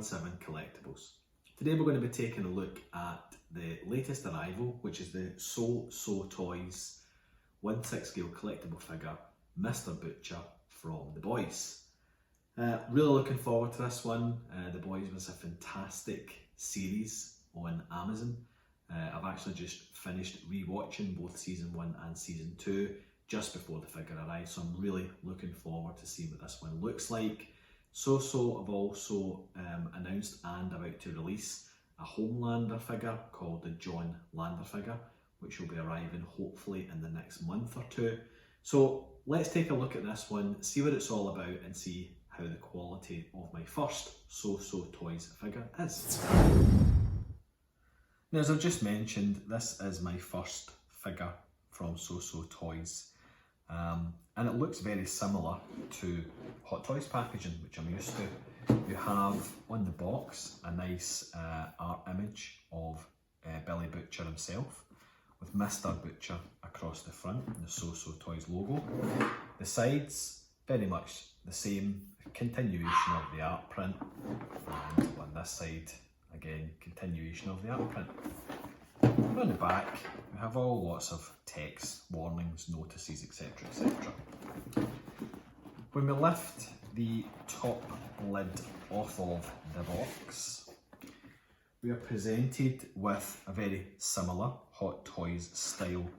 217 Collectibles. Today we're going to be taking a look at the latest arrival, which is the Soosoo Toys 1/6 scale collectible figure, Mr. Butcher from The Boys. Really looking forward to this one. The Boys was a fantastic series on Amazon. I've actually just finished rewatching both season 1 and season 2 just before the figure arrived, so I'm really looking forward to seeing what this one looks like. Soosoo have also announced and about to release a Homelander figure called the John Lander figure, which will be arriving hopefully in the next month or two. So let's take a look at this one, see what it's all about, and see how the quality of my first Soosoo Toys figure is. Now, as I've just mentioned, this is my first figure from Soosoo Toys. And it looks very similar to Hot Toys packaging, which I'm used to. You have on the box a nice art image of Billy Butcher himself, with Mr. Butcher across the front and the Soosoo Toys logo. The sides, very much the same, continuation of the art print, and on this side, again, continuation of the art print. On the back, we have all lots of text, warnings, notices, etc, etc. When we lift the top lid off of the box, we are presented with a very similar Hot Toys style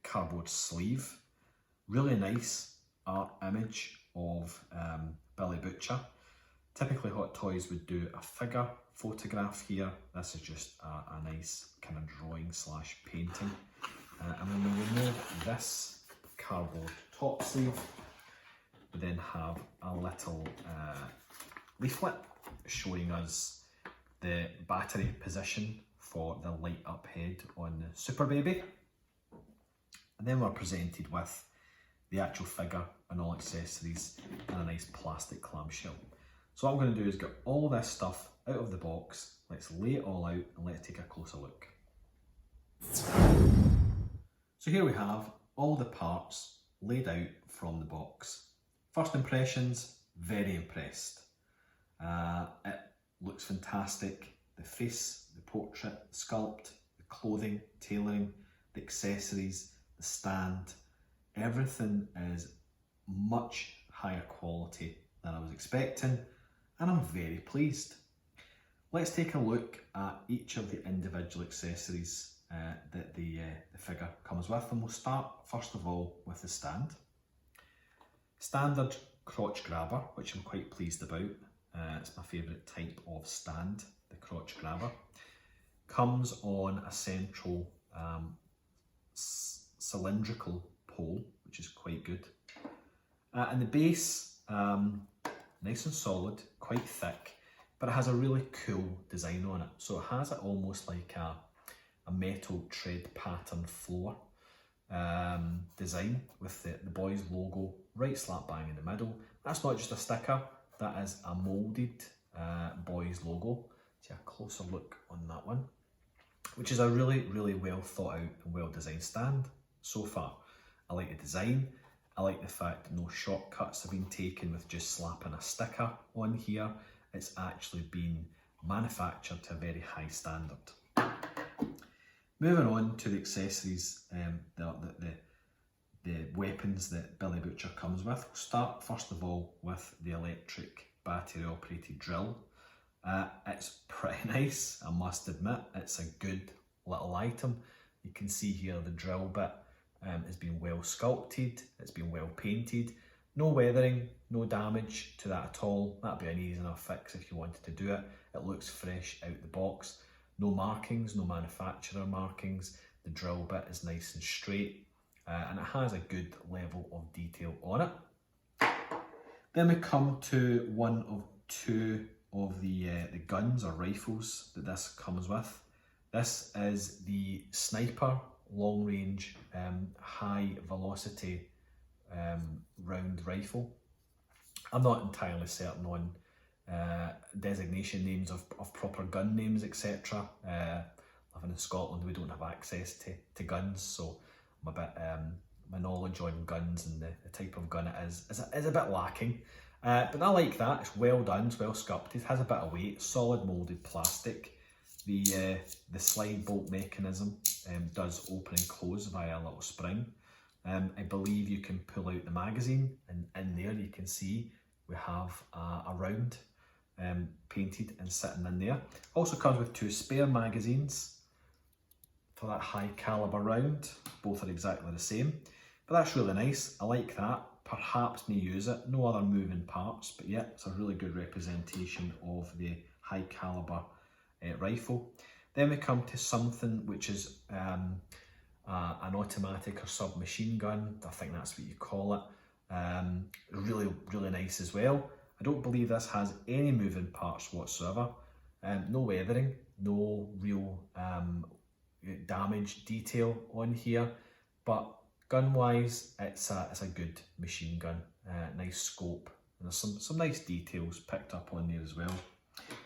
cardboard sleeve. Really nice art image of Billy Butcher. Typically Hot Toys would do a figure photograph here. This is just a nice kind of drawing slash painting. And when we remove this cardboard top sleeve, we then have a little leaflet showing us the battery position for the light up head on the Super Baby. And then we're presented with the actual figure and all accessories in a nice plastic clamshell. So what I'm going to do is get all this stuff out of the box, let's lay it all out and let's take a closer look. So here we have all the parts laid out from the box. First impressions, very impressed. It looks fantastic. The face, the portrait, the sculpt, the clothing, tailoring, the accessories, the stand, everything is much higher quality than I was expecting, and I'm very pleased. Let's take a look at each of the individual accessories that the figure comes with, and we'll start first of all with the stand. Standard crotch grabber, which I'm quite pleased about. It's my favourite type of stand, the crotch grabber. Comes on a central cylindrical pole, which is quite good. And the base, nice and solid, quite thick, but it has a really cool design on it. So it has it almost like a metal tread pattern floor design with the Boys logo right slap bang in the middle. That's not just a sticker, that is a moulded Boys logo. See a closer look on that one, which is a really, really well thought out and well designed stand so far. I like the design. I like the fact that no shortcuts have been taken with just slapping a sticker on here. It's actually been manufactured to a very high standard. Moving on to the accessories, the weapons that Billy Butcher comes with. We'll start first of all with the electric battery operated drill. It's pretty nice, I must admit. It's a good little item. You can see here the drill bit has been well sculpted, it's been well painted. No weathering, no damage to that at all. That'd be an easy enough fix if you wanted to do it. It looks fresh out the box. No markings, no manufacturer markings. The drill bit is nice and straight, and it has a good level of detail on it. Then we come to one of two of the guns or rifles that this comes with. This is the Sniper long range high velocity round rifle. I'm not entirely certain on designation names of proper gun names, etc. Living in Scotland, we don't have access to guns, so I'm a bit my knowledge on guns and the type of gun it is a bit lacking. But I like that, it's well done, it's well sculpted, has a bit of weight, solid moulded plastic. The slide bolt mechanism does open and close via a little spring. I believe you can pull out the magazine, and in there you can see we have a round painted and sitting in there. Also comes with 2 spare magazines for that high caliber round. Both are exactly the same, but that's really nice. I like that. Perhaps may use it. No other moving parts, but yeah, it's a really good representation of the high caliber rifle. Then we come to something which is an automatic or submachine gun. I think that's what you call it. Really nice as well. I don't believe this has any moving parts whatsoever. No weathering, no real damage detail on here, but gun wise it's a good machine gun. Nice scope, and there's some nice details picked up on there as well.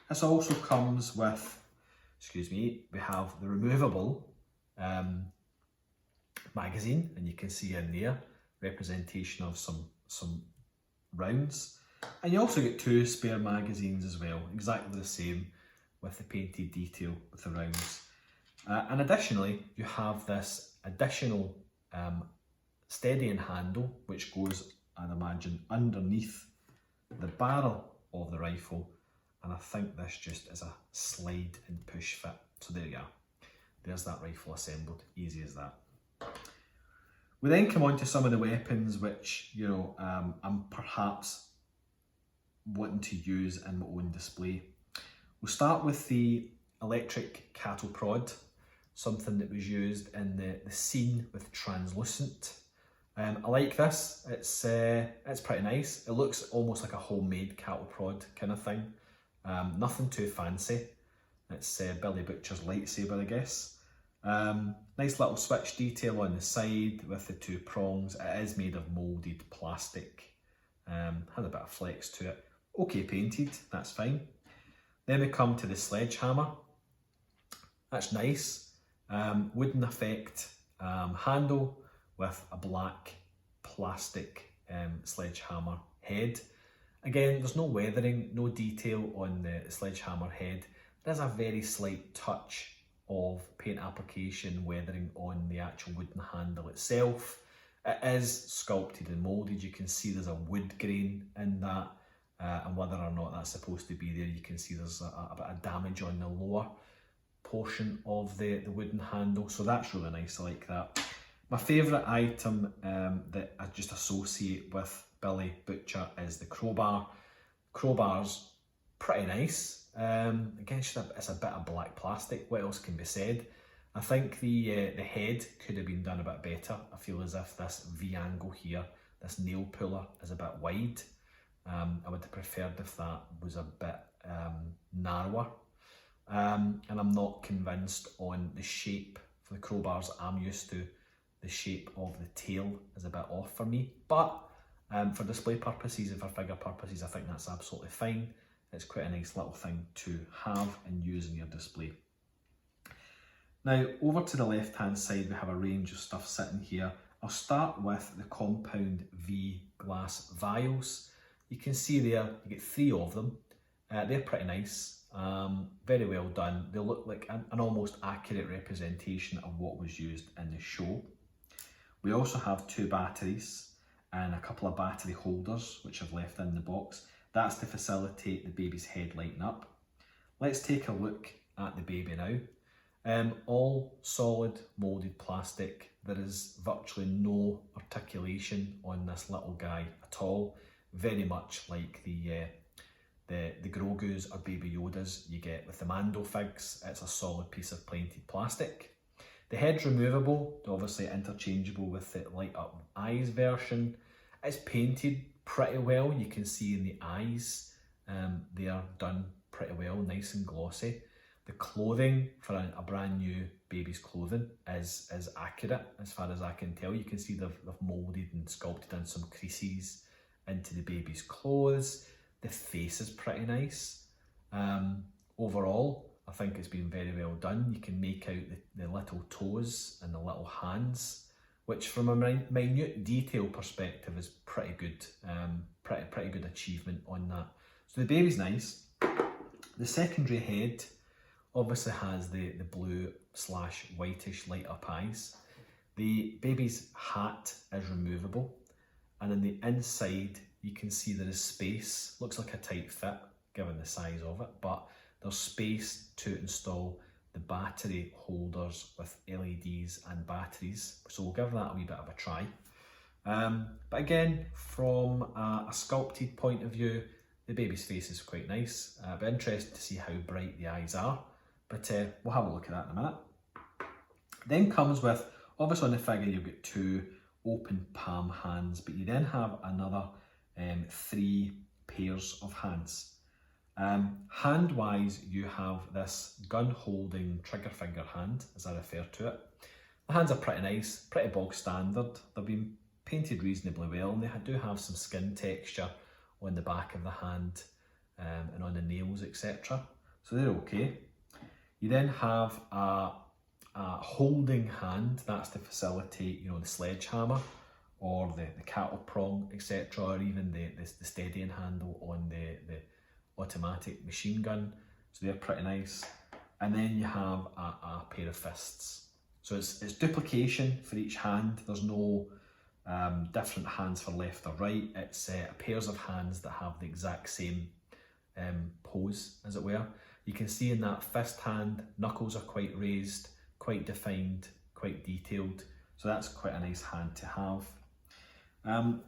This also comes with, we have the removable magazine, and you can see in there representation of some rounds, and you also get 2 spare magazines as well, exactly the same with the painted detail with the rounds. And additionally you have this additional steadying handle which goes, I'd imagine, underneath the barrel of the rifle, and I think this just is a slide and push fit. So there you are, there's that rifle assembled, easy as that. We then come on to some of the weapons which, you know, I'm perhaps wanting to use in my own display. We'll start with the electric cattle prod, something that was used in the scene with translucent. I like this, it's pretty nice. It looks almost like a homemade cattle prod kind of thing. Nothing too fancy. It's Billy Butcher's lightsaber, I guess. Nice little switch detail on the side with the 2 prongs. It is made of moulded plastic. Has a bit of flex to it. Okay painted, that's fine. Then we come to the sledgehammer. That's nice. Wooden effect handle with a black plastic sledgehammer head. Again, there's no weathering, no detail on the sledgehammer head. There's a very slight touch of paint application weathering on the actual wooden handle itself. It is sculpted and moulded. You can see there's a wood grain in that, and whether or not that's supposed to be there, you can see there's a bit of damage on the lower portion of the wooden handle, so that's really nice. I like that. My favourite item that I just associate with Billy Butcher is the crowbar. Crowbar's pretty nice. Again, it's a bit of black plastic. What else can be said? I think the head could have been done a bit better. I feel as if this V angle here, this nail puller, is a bit wide. I would have preferred if that was a bit narrower. And I'm not convinced on the shape for the crowbars. I'm used to the shape of the tail is a bit off for me, but for display purposes and for figure purposes, I think that's absolutely fine. It's quite a nice little thing to have and use in your display. Now, over to the left hand side, we have a range of stuff sitting here. I'll start with the compound V glass vials. You can see there, you get 3 of them. They're pretty nice, very well done. They look like an almost accurate representation of what was used in the show. We also have 2 batteries and a couple of battery holders, which I've left in the box. That's to facilitate the baby's head lighting up. Let's take a look at the baby now. All solid moulded plastic. There is virtually no articulation on this little guy at all. Very much like the Grogu's or Baby Yoda's you get with the Mando figs. It's a solid piece of painted plastic. The head's removable, obviously interchangeable with the light up eyes version. It's painted pretty well. You can see in the eyes, they are done pretty well, nice and glossy. The clothing for a brand new baby's clothing is accurate as far as I can tell. You can see they've moulded and sculpted in some creases into the baby's clothes. The face is pretty nice. Overall, I think it's been very well done. You can make out the little toes and the little hands, which from a minute detail perspective is pretty good. Pretty good achievement on that. So the baby's nice. The secondary head obviously has the blue / whitish light up eyes. The baby's hat is removable, and on the inside you can see there is space. Looks like a tight fit given the size of it, but there's space to install the battery holders with LEDs and batteries, so we'll give that a wee bit of a try. But again, from a sculpted point of view, the baby's face is quite nice. I'd be interested to see how bright the eyes are, but we'll have a look at that in a minute. Then comes with, obviously on the figure you've got 2 open palm hands, but you then have another 3 pairs of hands. Hand-wise, you have this gun-holding trigger finger hand, as I refer to it. The hands are pretty nice, pretty bog standard. They've been painted reasonably well, and they do have some skin texture on the back of the hand and on the nails, etc. So they're okay. You then have a holding hand. That's to facilitate, the sledgehammer or the cattle prong, etc., or even the steadying handle on the automatic machine gun. So they're pretty nice. And then you have a pair of fists. So it's duplication for each hand. There's no different hands for left or right. It's pairs of hands that have the exact same pose, as it were. You can see in that fist hand, knuckles are quite raised, quite defined, quite detailed. So that's quite a nice hand to have. And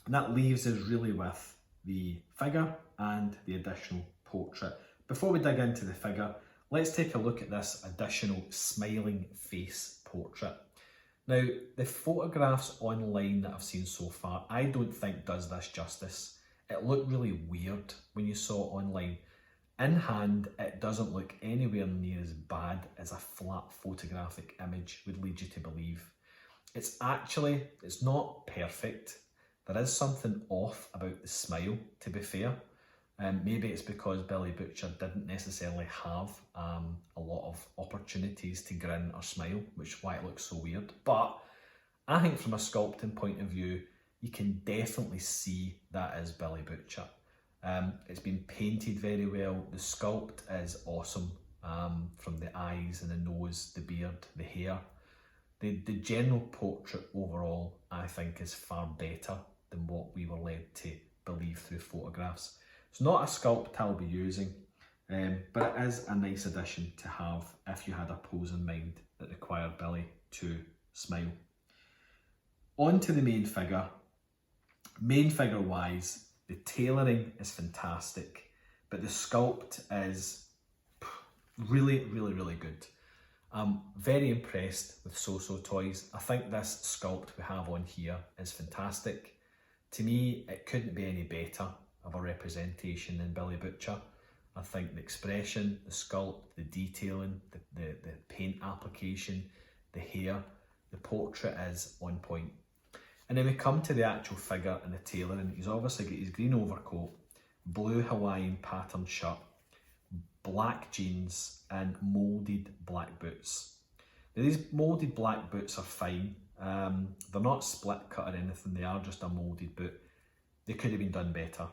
that leaves us really with the figure and the additional portrait. Before we dig into the figure, let's take a look at this additional smiling face portrait. Now, the photographs online that I've seen so far, I don't think does this justice. It looked really weird when you saw it online. In hand, it doesn't look anywhere near as bad as a flat photographic image would lead you to believe. It's not perfect. There is something off about the smile, to be fair. Maybe it's because Billy Butcher didn't necessarily have a lot of opportunities to grin or smile, which is why it looks so weird. But I think from a sculpting point of view, you can definitely see that is Billy Butcher. It's been painted very well. The sculpt is awesome, from the eyes and the nose, the beard, the hair. The general portrait overall, I think, is far better than what we were led to believe through photographs. It's not a sculpt I'll be using, but it is a nice addition to have if you had a pose in mind that required Billy to smile. On to the main figure. Main figure wise, the tailoring is fantastic, but the sculpt is really, really, really good. I'm very impressed with Soosoo toys. I think this sculpt we have on here is fantastic. To me, it couldn't be any better of a representation than Billy Butcher. I think the expression, the sculpt, the detailing, the paint application, the hair, the portrait is on point. And then we come to the actual figure and the tailoring. He's obviously got his green overcoat, blue Hawaiian pattern shirt, black jeans and moulded black boots. Now these moulded black boots are fine. They're not split cut or anything, they are just a moulded boot. They could have been done better.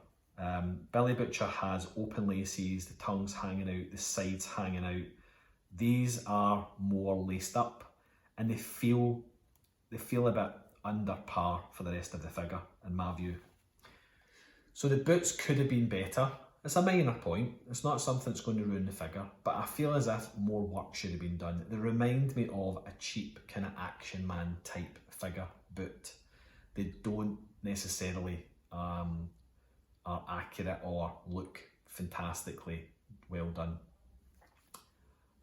Billy Butcher has open laces, the tongue's hanging out, the sides hanging out. These are more laced up and they feel a bit under par for the rest of the figure, in my view. So the boots could have been better. It's a minor point, it's not something that's going to ruin the figure, but I feel as if more work should have been done. They remind me of a cheap kind of Action Man type figure boot. They don't necessarily are accurate or look fantastically well done.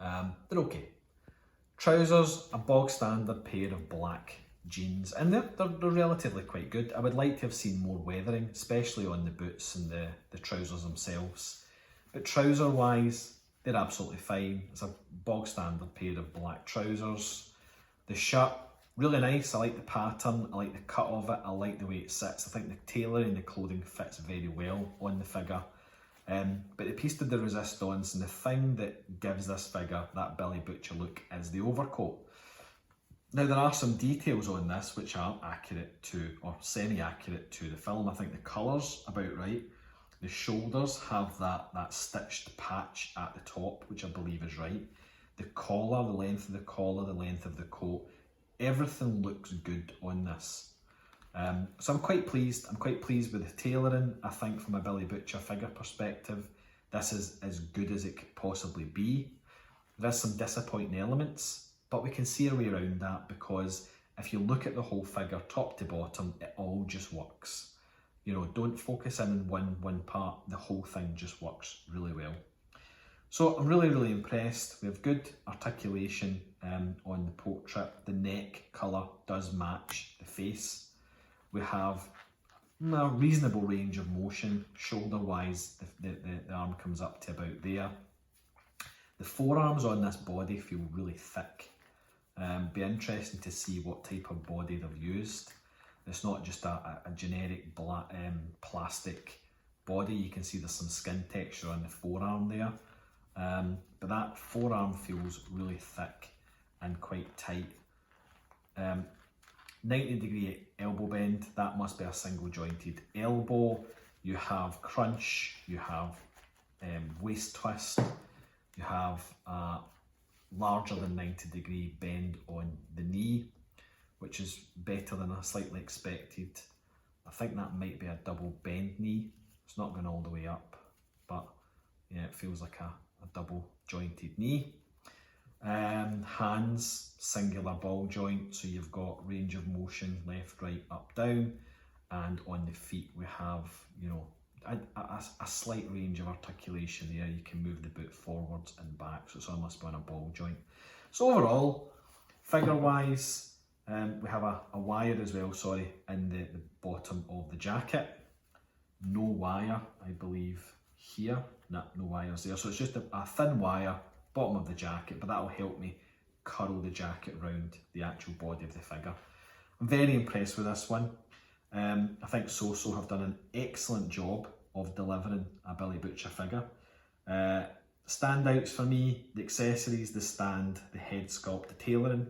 They're okay. Trousers, a bog standard pair of black jeans, and they're relatively quite good. I would like to have seen more weathering, especially on the boots and the trousers themselves. But trouser wise, they're absolutely fine. It's a bog standard pair of black trousers. The shirt, really nice. I like the pattern, I like the cut of it, I like the way it sits. I think the tailoring and the clothing fits very well on the figure. But the piece de resistance and the thing that gives this figure that Billy Butcher look is the overcoat. Now there are some details on this which aren't accurate to, or semi-accurate to the film. I think the colour's about right. The shoulders have that stitched patch at the top, which I believe is right. The collar, the length of the collar, the length of the coat, everything looks good on this. So I'm quite pleased. I'm quite pleased with the tailoring. I think from a Billy Butcher figure perspective, this is as good as it could possibly be. There's some disappointing elements, but we can see our way around that, because if you look at the whole figure top to bottom, it all just works. You know, don't focus in on one part, the whole thing just works really well. So I'm really impressed. We have good articulation on the portrait. The neck colour does match the face. We have a reasonable range of motion. Shoulder wise, the arm comes up to about there. The forearms on this body feel really thick. Be interesting to see what type of body they've used. It's not just a generic black, plastic body. You can see there's some skin texture on the forearm there. But that forearm feels really thick and quite tight. 90-degree elbow bend, that must be a single jointed elbow. You have crunch, you have waist twist, you have a larger than 90-degree bend on the knee, which is better than I slightly expected. I think that might be a double bend knee. It's not going all the way up, but yeah, it feels like a double jointed knee. Hands, singular ball joint, so you've got range of motion, left, right, up, down. And on the feet we have, you know, a slight range of articulation there. You can move the boot forwards and back, so it's almost on a ball joint. So overall, figure wise, we have a wire as well, in the bottom of the jacket. No wire, I believe, here. No wires there, so it's just a thin wire, bottom of the jacket, but that'll help me curl the jacket around the actual body of the figure. I'm very impressed with this one. I think Soosoo have done an excellent job of delivering a Billy Butcher figure. Standouts for me, the accessories, the stand, the head sculpt, the tailoring.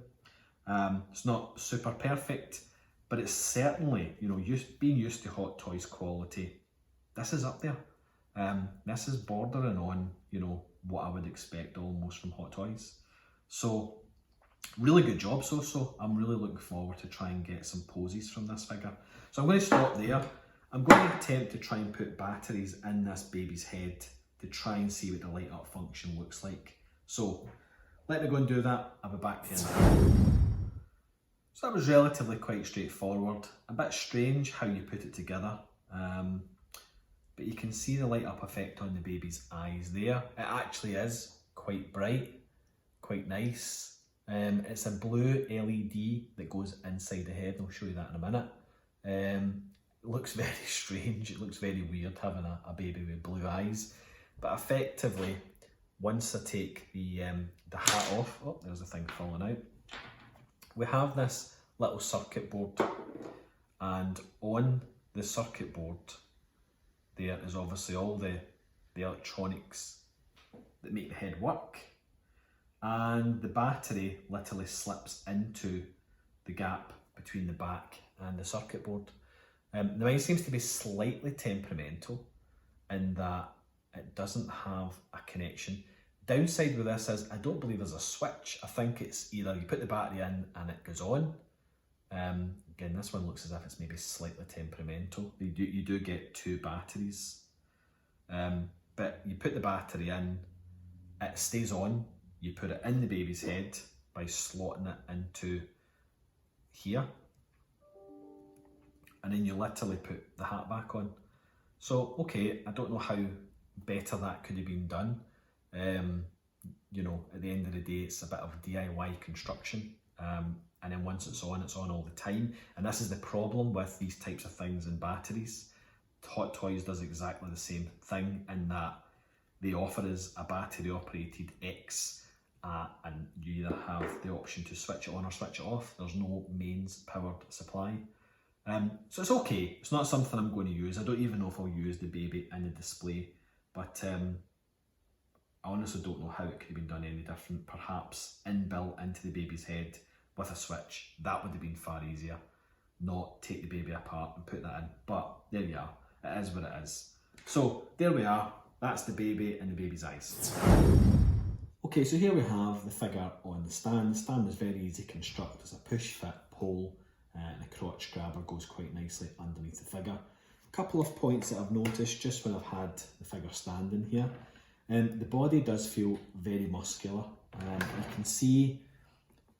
It's not super perfect, but it's certainly, you know, being used to Hot Toys quality, this is up there. This is bordering on, you know, what I would expect almost from Hot Toys. So really good job, Soosoo. I'm really looking forward to try and get some poses from this figure. So I'm going to stop there. I'm going to attempt to try and put batteries in this baby's head to try and see what the light up function looks like. So let me go and do that. I'll be back to you in a minute. So that was relatively quite straightforward. A bit strange how you put it together. But you can see the light up effect on the baby's eyes there. It actually is quite bright, quite nice. It's a blue LED that goes inside the head. I'll show you that in a minute. It looks very strange. It looks very weird having a baby with blue eyes. But effectively, once I take the hat off, oh, there's a thing falling out. We have this little circuit board, and on the circuit board there is obviously all the electronics that make the head work, and the battery literally slips into the gap between the back and the circuit board. Now mine seems to be slightly temperamental in that it doesn't have a connection. Downside with this is I don't believe there's a switch. I think it's either you put the battery in and it goes on. Again, this one looks as if it's maybe slightly temperamental. You do get two batteries, but you put the battery in, it stays on. You put it in the baby's head by slotting it into here, and then you literally put the hat back on. So, okay, I don't know how better that could have been done. You know, at the end of the day, it's a bit of DIY construction. And then once it's on all the time. And this is the problem with these types of things and batteries. Hot Toys does exactly the same thing in that they offer us a battery operated X, and you either have the option to switch it on or switch it off. There's no mains powered supply. So it's okay. It's not something I'm going to use. I don't even know if I'll use the baby in the display, but I honestly don't know how it could have been done any different. Perhaps inbuilt into the baby's head with a switch. That would have been far easier. Not take the baby apart and put that in. But there you are. It is what it is. So there we are. That's the baby and the baby's eyes. Okay, so here we have the figure on the stand. The stand is very easy to construct. There's a push-fit pole and a crotch grabber goes quite nicely underneath the figure. A couple of points that I've noticed just when I've had the figure standing here. The body does feel very muscular. You can see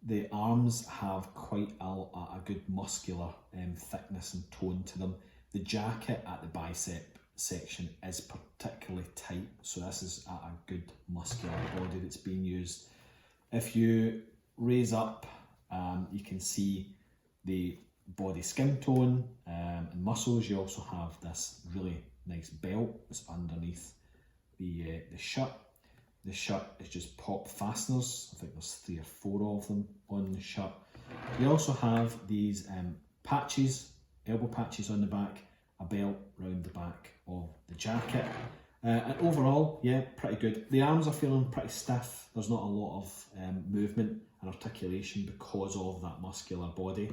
the arms have quite a good muscular thickness and tone to them. The jacket at the bicep section is particularly tight, so this is a good muscular body that's being used. If you raise up, you can see the body skin tone and muscles. You also have this really nice belt that's underneath the shirt. The shirt is just pop fasteners. I think there's 3 or 4 of them on the shirt. You also have these patches, elbow patches on the back, a belt round the back of the jacket. And overall, yeah, pretty good. The arms are feeling pretty stiff. There's not a lot of movement and articulation because of that muscular body.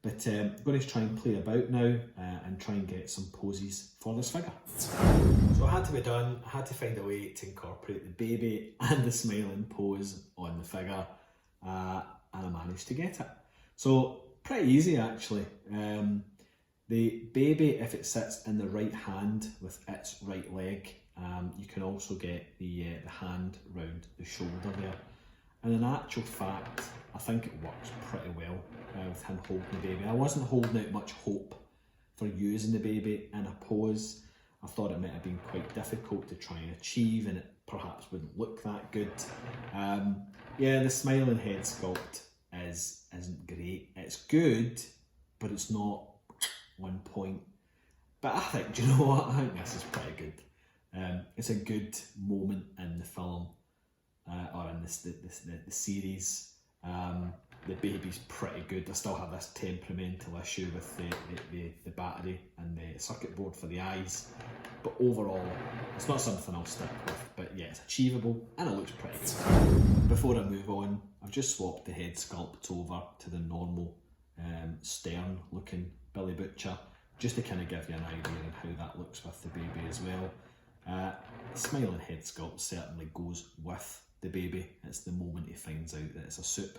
But I'm going to try and play about now and try and get some poses for this figure. So it had to be done. I had to find a way to incorporate the baby and the smiling pose on the figure, and I managed to get it. So pretty easy actually. The baby, if it sits in the right hand with its right leg, you can also get the hand round the shoulder there. And in actual fact, I think it works pretty well with him holding the baby. I wasn't holding out much hope for using the baby in a pose. I thought it might have been quite difficult to try and achieve, and it perhaps wouldn't look that good. Yeah, the smiling head sculpt isn't great. It's good, but it's not on point. But I think, do you know what? I think this is pretty good. It's a good moment in the film. Or in the series. The baby's pretty good. I still have this temperamental issue with the battery and the circuit board for the eyes, but overall it's not something I'll stick with. But yeah, it's achievable and it looks pretty good. Before I move on, I've just swapped the head sculpt over to the normal stern looking Billy Butcher, just to kind of give you an idea of how that looks with the baby as well. The smiling head sculpt certainly goes with the baby. It's the moment he finds out that it's a soup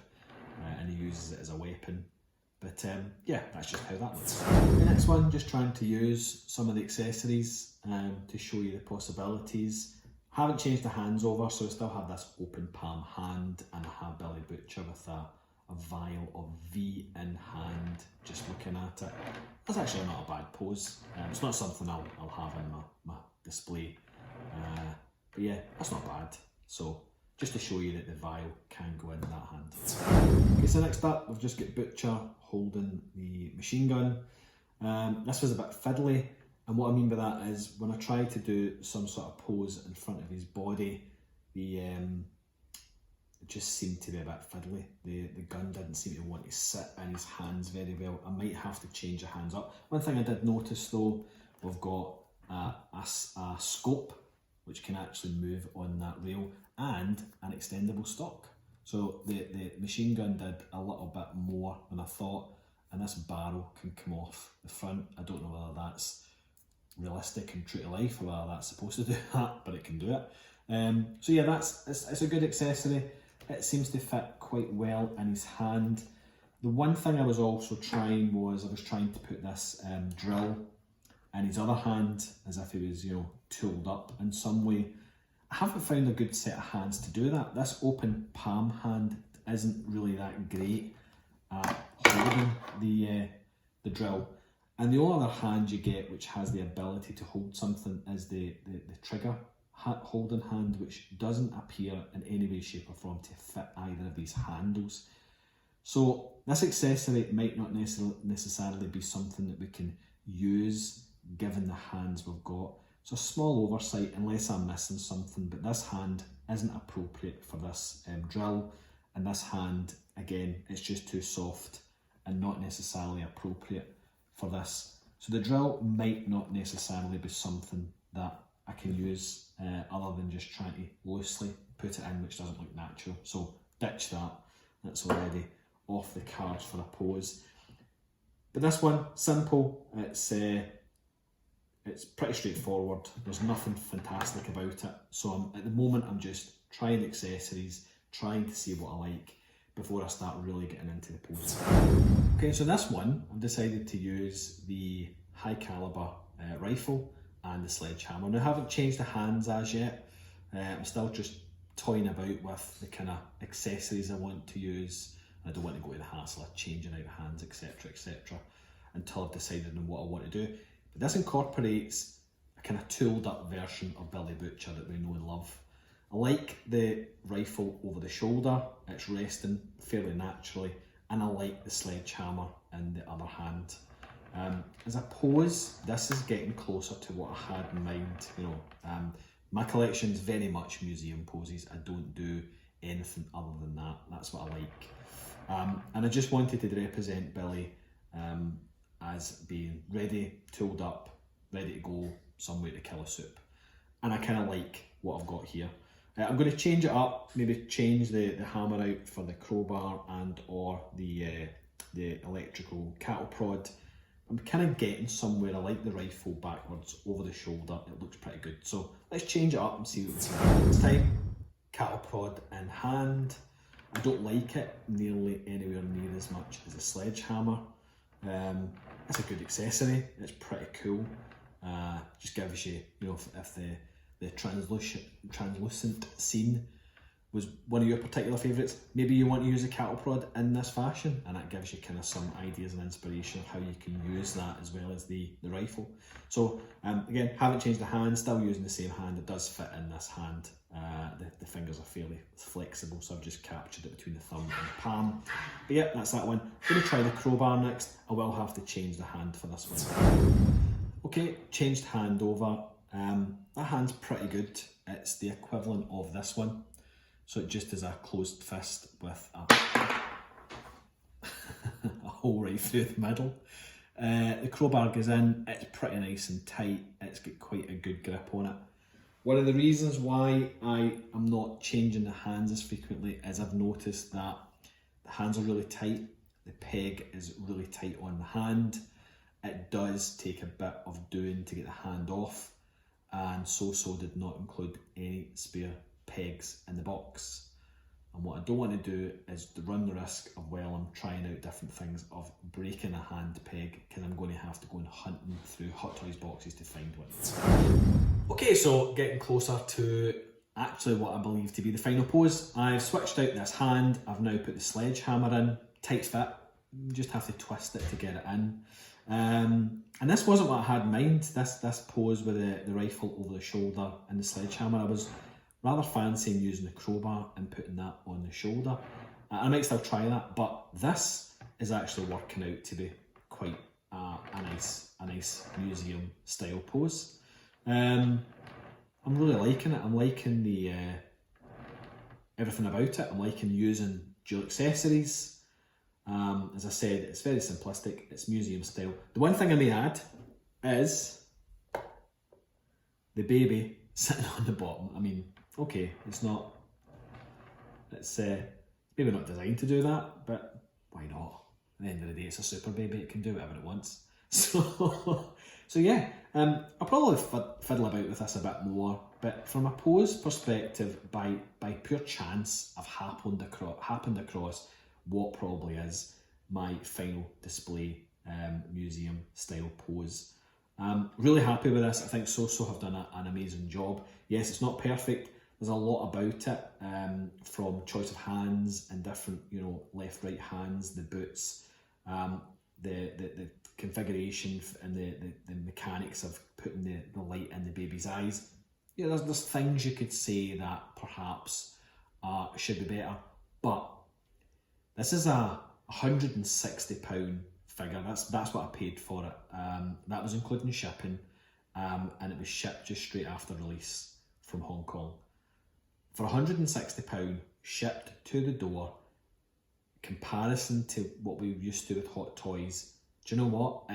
and he uses it as a weapon. But yeah, that's just how that looks. The next one, just trying to use some of the accessories to show you the possibilities. Haven't changed the hands over, so I still have this open palm hand, and I have Billy Butcher with a vial of V in hand, just looking at it. That's actually not a bad pose. It's not something I'll have in my display. But yeah, that's not bad. So just to show you that the vial can go in that hand. Okay, so next up, we've just got Butcher holding the machine gun. This was a bit fiddly, and what I mean by that is when I tried to do some sort of pose in front of his body, it just seemed to be a bit fiddly. The gun didn't seem to want to sit in his hands very well. I might have to change the hands up. One thing I did notice though, we've got a scope which can actually move on that rail, and an extendable stock. So the machine gun did a little bit more than I thought, and this barrel can come off the front. I don't know whether that's realistic and true to life, or whether that's supposed to do that, but it can do it. So yeah, it's a good accessory. It seems to fit quite well in his hand. The one thing I was also trying was, I was trying to put this drill in his other hand, as if he was, tooled up in some way. I haven't found a good set of hands to do that. This open palm hand isn't really that great at holding the drill. And the only other hand you get which has the ability to hold something is the trigger holding hand, which doesn't appear in any way, shape or form to fit either of these handles. So this accessory might not necessarily be something that we can use given the hands we've got. It's a small oversight unless I'm missing something, but this hand isn't appropriate for this drill, and this hand, again, it's just too soft and not necessarily appropriate for this. So the drill might not necessarily be something that I can use other than just trying to loosely put it in, which doesn't look natural. So ditch that, that's already off the cards for a pose. But this one, simple, it's pretty straightforward. There's nothing fantastic about it. So at the moment I'm just trying accessories, trying to see what I like before I start really getting into the pose. Okay, so this one, I've decided to use the high caliber rifle and the sledgehammer. Now I haven't changed the hands as yet. I'm still just toying about with the kind of accessories I want to use. I don't want to go to the hassle of changing out hands, etc, etc, until I've decided on what I want to do. But this incorporates a kind of tooled up version of Billy Butcher that we know and love. I like the rifle over the shoulder, it's resting fairly naturally, and I like the sledgehammer in the other hand. As a pose, this is getting closer to what I had in mind. You know, my collection is very much museum poses. I don't do anything other than that. That's what I like. And I just wanted to represent Billy as being ready, tooled up, ready to go somewhere to kill a soup. And I kind of like what I've got here. I'm going to change it up, maybe change the hammer out for the crowbar and or the electrical cattle prod. I'm kind of getting somewhere. I like the rifle backwards over the shoulder. It looks pretty good. So let's change it up and see what we see. This time, cattle prod in hand. I don't like it nearly anywhere near as much as a sledgehammer. It's a good accessory. It's pretty cool. Just gives you, you know, if the translucent scene was one of your particular favourites, maybe you want to use a cattle prod in this fashion, and that gives you kind of some ideas and inspiration of how you can use that as well as the rifle. So again, haven't changed the hand, still using the same hand. It does fit in this hand. The fingers are fairly flexible, so I've just captured it between the thumb and the palm. But yeah, that's that one. I'm going to try the crowbar next. I will have to change the hand for this one. Okay, changed hand over. That hand's pretty good. It's the equivalent of this one. So it just is a closed fist with a hole right through the middle. The crowbar goes in, it's pretty nice and tight. It's got quite a good grip on it. One of the reasons why I am not changing the hands as frequently is I've noticed that the hands are really tight. The peg is really tight on the hand. It does take a bit of doing to get the hand off, and Soosoo did not include any spare pegs in the box. And what I don't want to do is to run the risk of, while I'm trying out different things, of breaking a hand peg, because I'm going to have to go and hunting through Hot Toys boxes to find one. Okay, so getting closer to actually what I believe to be the final pose. I've switched out this hand, I've now put the sledgehammer in, tight fit, you just have to twist it to get it in. And this wasn't what I had in mind, this pose with the rifle over the shoulder and the sledgehammer. I was rather fancying using the crowbar and putting that on the shoulder. I might still try that, but this is actually working out to be quite a nice museum style pose. I'm really liking it. I'm liking the everything about it. I'm liking using dual accessories. As I said, it's very simplistic. It's museum style. The one thing I may add is the baby sitting on the bottom. I mean, okay, it's maybe not designed to do that, but why not? At the end of the day, it's a super baby, it can do whatever it wants. So yeah, I'll probably fiddle about with this a bit more, but from a pose perspective, by pure chance, I've happened across what probably is my final display museum style pose. Really happy with this. I think Soosoo have done an amazing job. Yes, it's not perfect. There's a lot about it, from choice of hands and different, you know, left, right hands, the boots, the configuration and the mechanics of putting the light in the baby's eyes. Yeah, there's things you could say that perhaps should be better, but this is a £160 figure. That's what I paid for it. That was including shipping, and it was shipped just straight after release from Hong Kong. For £160 shipped to the door, comparison to what we're used to with Hot Toys, do you know what?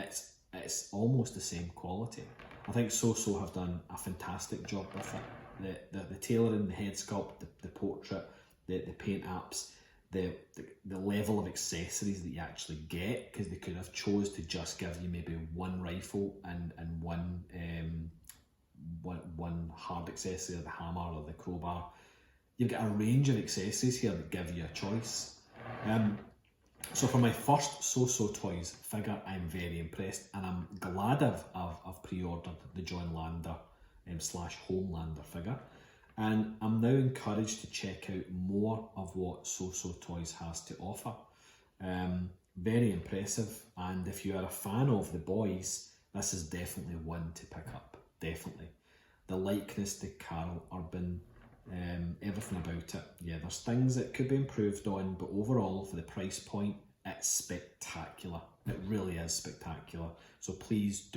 It's almost the same quality. I think Soosoo have done a fantastic job with it. The tailoring, the head sculpt, the portrait, the paint apps, the level of accessories that you actually get, because they could have chose to just give you maybe one rifle and one hard accessory, or the hammer or the crowbar. You've got a range of accessories here that give you a choice. So for my first Soosoo Toys figure, I'm very impressed, and I'm glad I've pre-ordered the John Lander / Homelander figure, and I'm now encouraged to check out more of what Soosoo Toys has to offer. Very impressive, and if you are a fan of the boys, this is definitely one to pick up, definitely. The likeness to Carl Urban, everything about it. Yeah, there's things that could be improved on, but overall, for the price point, it's spectacular. It really is spectacular. So please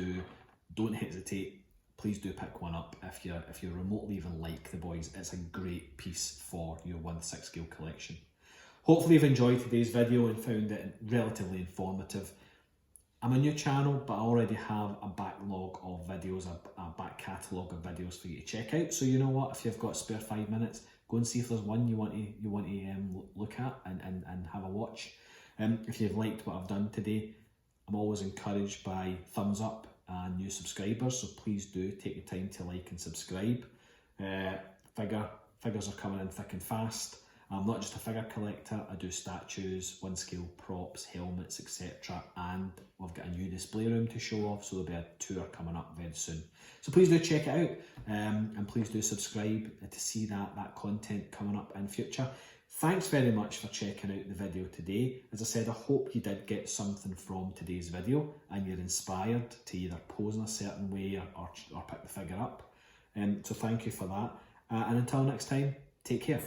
don't hesitate. Please do pick one up if you remotely even like the boys. It's a great piece for your 1/6 scale collection. Hopefully you've enjoyed today's video and found it relatively informative. I'm a new channel, but I already have a backlog of videos, a back catalogue of videos for you to check out. So you know what, if you've got a spare 5 minutes, go and see if there's one you want to look at and have a watch. If you've liked what I've done today, I'm always encouraged by thumbs up and new subscribers, so please do take the time to like and subscribe. Figures are coming in thick and fast. I'm not just a figure collector, I do statues, 1 scale props, helmets, etc. And we've got a new display room to show off, so there'll be a tour coming up very soon. So please do check it out, and please do subscribe to see that content coming up in future. Thanks very much for checking out the video today. As I said, I hope you did get something from today's video and you're inspired to either pose in a certain way or pick the figure up. So thank you for that. And until next time, take care.